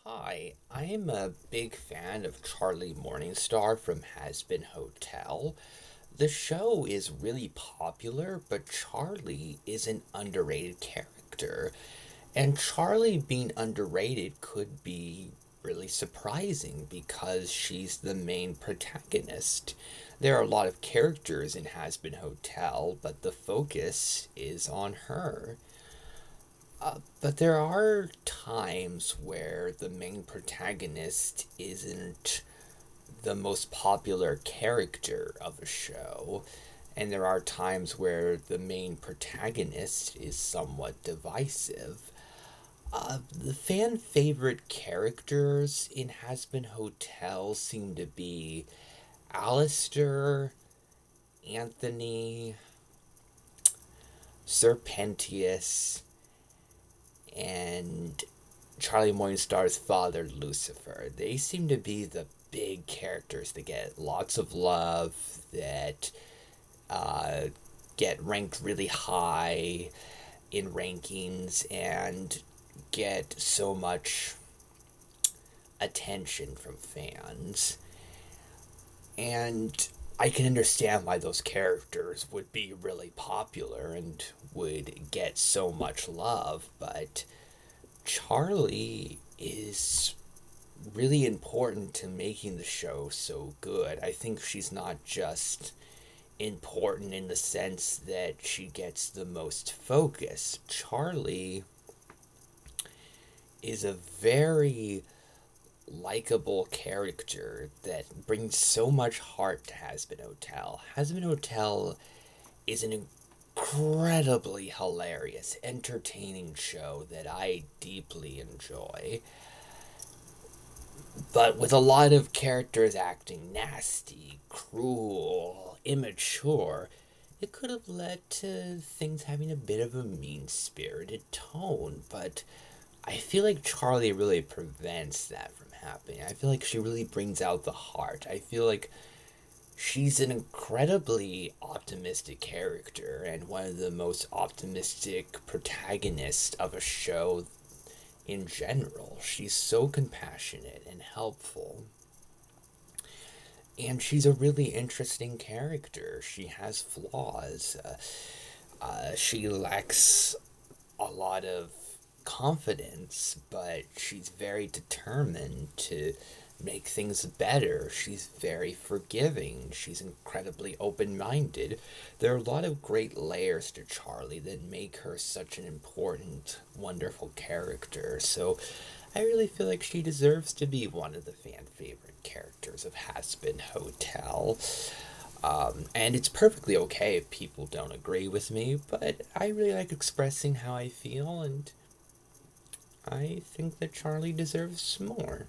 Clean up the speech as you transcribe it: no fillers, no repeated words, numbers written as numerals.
Hi, I am a big fan of Charlie Morningstar from Hazbin Hotel. The show is really popular, but Charlie is an underrated character. And Charlie being underrated could be really surprising because she's the main protagonist. There are a lot of characters in Hazbin Hotel, but the focus is on her. But there are times where the main protagonist isn't the most popular character of a show, and there are times where the main protagonist is somewhat divisive. The fan favorite characters in Hazbin Hotel seem to be Alistair, Anthony, Serpentius, and Charlie Morningstar's father, Lucifer. They seem to be the big characters that get lots of love, that uh, get ranked really high in rankings, and get so much attention from fans. And I can understand why those characters would be really popular and would get so much love, but Charlie is really important to making the show so good. I think she's not just important in the sense that she gets the most focus. Charlie is a very likable character that brings so much heart to Hazbin Hotel. Hazbin Hotel is an incredibly hilarious, entertaining show that I deeply enjoy. But with a lot of characters acting nasty, cruel, immature, it could have led to things having a bit of a mean spirited tone, but I feel like Charlie really prevents that from happening. I feel like she really brings out the heart. I feel like she's an incredibly optimistic character and one of the most optimistic protagonists of a show in general. She's so compassionate and helpful. And she's a really interesting character. She has flaws. She lacks a lot of confidence, but she's very determined to make things better. She's very forgiving. She's incredibly open minded. There are a lot of great layers to Charlie that make her such an important, wonderful character. So I really feel like she deserves to be one of the fan favorite characters of Hazbin Hotel. And it's perfectly okay if people don't agree with me, but I really like expressing how I feel, and I think that Charlie deserves more.